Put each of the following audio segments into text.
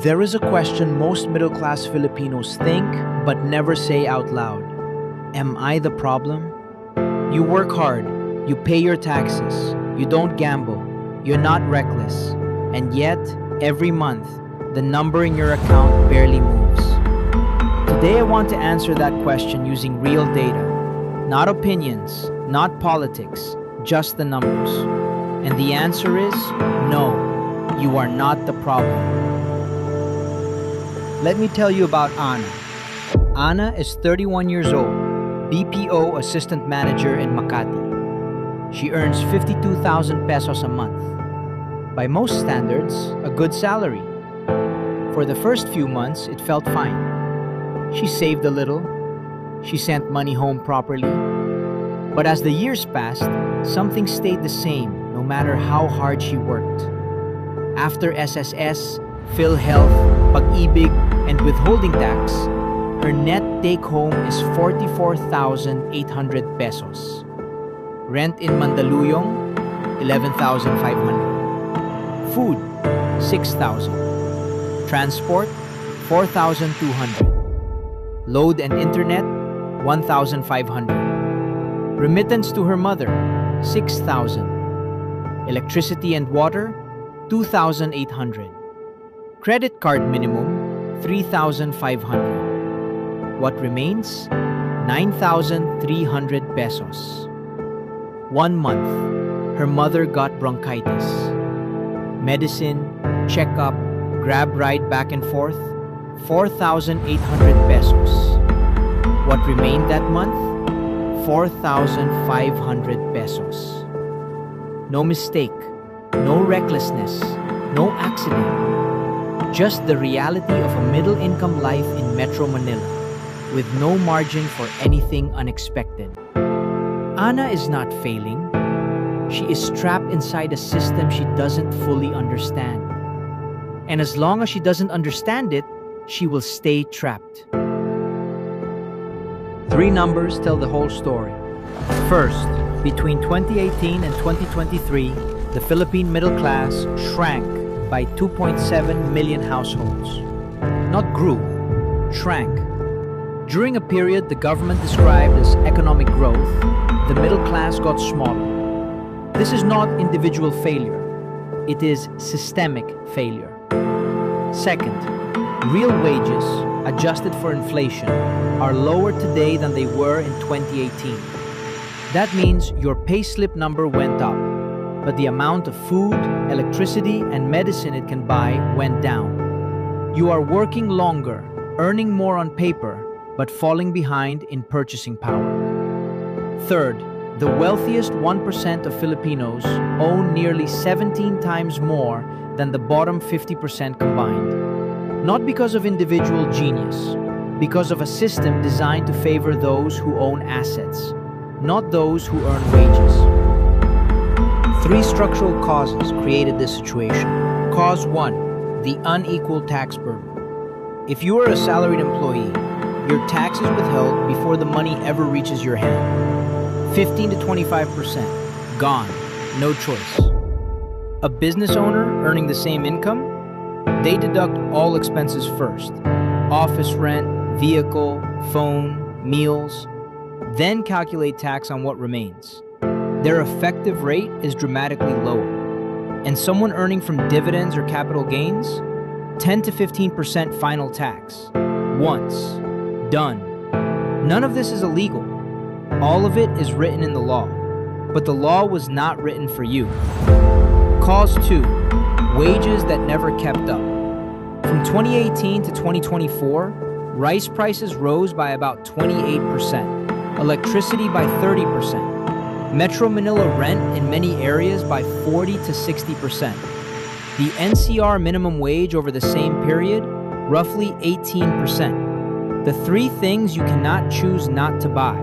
There is a question most middle-class Filipinos think but never say out loud. Am I the problem? You work hard, you pay your taxes, you don't gamble, you're not reckless, and yet, every month, the number in your account barely moves. Today I want to answer that question using real data. Not opinions, not politics, just the numbers. And the answer is no, you are not the problem. Let me tell you about Ana. Ana is 31 years old, BPO assistant manager in Makati. She earns 52,000 pesos a month. By most standards, a good salary. For the first few months, it felt fine. She saved a little. She sent money home properly. But as the years passed, something stayed the same no matter how hard she worked. After SSS, PhilHealth, pag-IBIG, and withholding tax, her net take-home is 44,800 pesos. Rent in Mandaluyong, 11,500. Food, 6,000. Transport, 4,200. Load and internet, 1,500. Remittance to her mother, 6,000. Electricity and water, 2,800. Credit card minimum, 3,500. What remains? 9,300 pesos. 1 month, her mother got bronchitis. Medicine, checkup, grab ride back and forth, 4,800 pesos. What remained that month? 4,500 pesos. No mistake, no recklessness, no accident. Just the reality of a middle-income life in Metro Manila, with no margin for anything unexpected. Ana is not failing. She is trapped inside a system she doesn't fully understand. And as long as she doesn't understand it, she will stay trapped. 3 numbers tell the whole story. First, between 2018 and 2023, the Philippine middle class shrank by 2.7 million households. Not grew, shrank. During a period the government described as economic growth, the middle class got smaller. This is not individual failure. It is systemic failure. Second, real wages, adjusted for inflation, are lower today than they were in 2018. That means your payslip number went up, but the amount of food, electricity, and medicine it can buy went down. You are working longer, earning more on paper, but falling behind in purchasing power. Third, the wealthiest 1% of Filipinos own nearly 17 times more than the bottom 50% combined. Not because of individual genius, because of a system designed to favor those who own assets, not those who earn wages. 3 structural causes created this situation. Cause 1, the unequal tax burden. If you are a salaried employee, your tax is withheld before the money ever reaches your hand. 15 to 25%, gone, no choice. A business owner earning the same income, they deduct all expenses first. Office rent, vehicle, phone, meals, then calculate tax on what remains. Their effective rate is dramatically lower. And someone earning from dividends or capital gains, 10 to 15% final tax. Once. Done. None of this is illegal. All of it is written in the law. But the law was not written for you. Cause 2, wages that never kept up. From 2018 to 2024, rice prices rose by about 28%, electricity by 30%, Metro Manila rent in many areas by 40 to 60%. The NCR minimum wage over the same period, roughly 18%. The 3 things you cannot choose not to buy,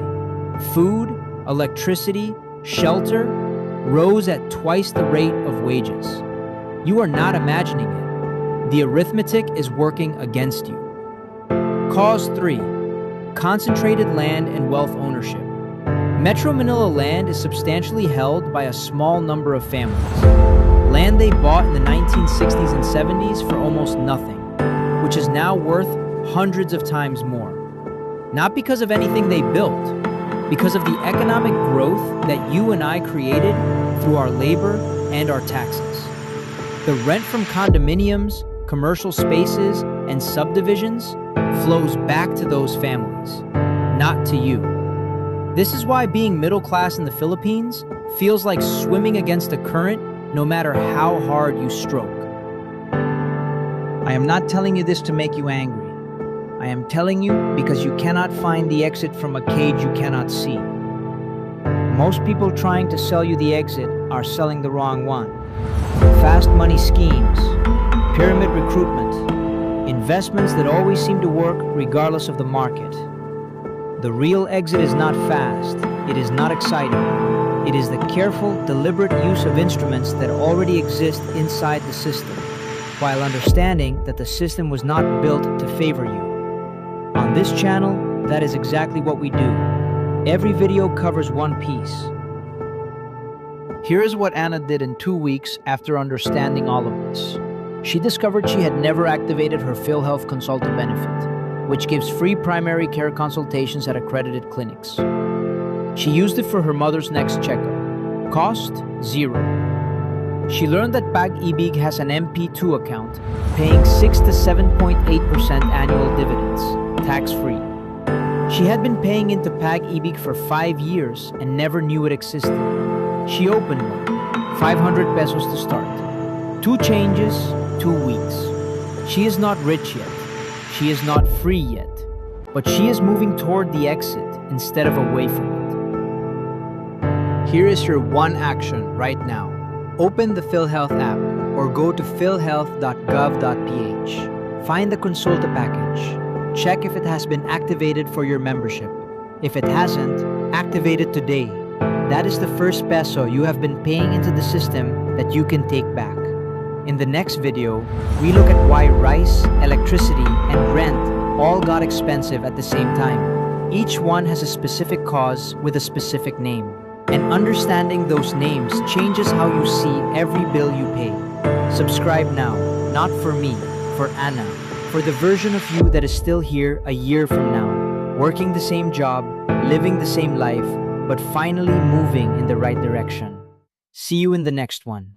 food, electricity, shelter, rose at twice the rate of wages. You are not imagining it. The arithmetic is working against you. Cause 3, concentrated land and wealth ownership. Metro Manila land is substantially held by a small number of families. Land they bought in the 1960s and 70s for almost nothing. which is now worth hundreds of times more. Not because of anything they built, because of the economic growth that you and I created through our labor and our taxes. The rent from condominiums, commercial spaces, and subdivisions flows back to those families, not to you. This is why being middle class in the Philippines feels like swimming against a current no matter how hard you stroke. I am not telling you this to make you angry. I am telling you because you cannot find the exit from a cage you cannot see. Most people trying to sell you the exit are selling the wrong one. Fast money schemes, pyramid recruitment, investments that always seem to work regardless of the market. The real exit is not fast, it is not exciting. It is the careful, deliberate use of instruments that already exist inside the system, while understanding that the system was not built to favor you. On this channel, that is exactly what we do. Every video covers one piece. Here is what Anna did in 2 weeks after understanding all of this. She discovered she had never activated her PhilHealth Consultant benefit, which gives free primary care consultations at accredited clinics. She used it for her mother's next checkup. Cost? $0. She learned that pag-IBIG has an MP2 account, paying 6 to 7.8% annual dividends, tax-free. She had been paying into pag-IBIG for 5 years and never knew it existed. She opened one, 500 pesos to start. 2 changes, 2 weeks. She is not rich yet. She is not free yet. But she is moving toward the exit instead of away from it. Here is your one action right now. Open the PhilHealth app or go to philhealth.gov.ph. Find the Consulta package. Check if it has been activated for your membership. If it hasn't, activate it today. That is the first peso you have been paying into the system that you can take back. In the next video, we look at why rice, electricity, and rent all got expensive at the same time. Each one has a specific cause with a specific name. And understanding those names changes how you see every bill you pay. Subscribe now, not for me, for Anna, for the version of you that is still here a year from now, working the same job, living the same life, but finally moving in the right direction. See you in the next one.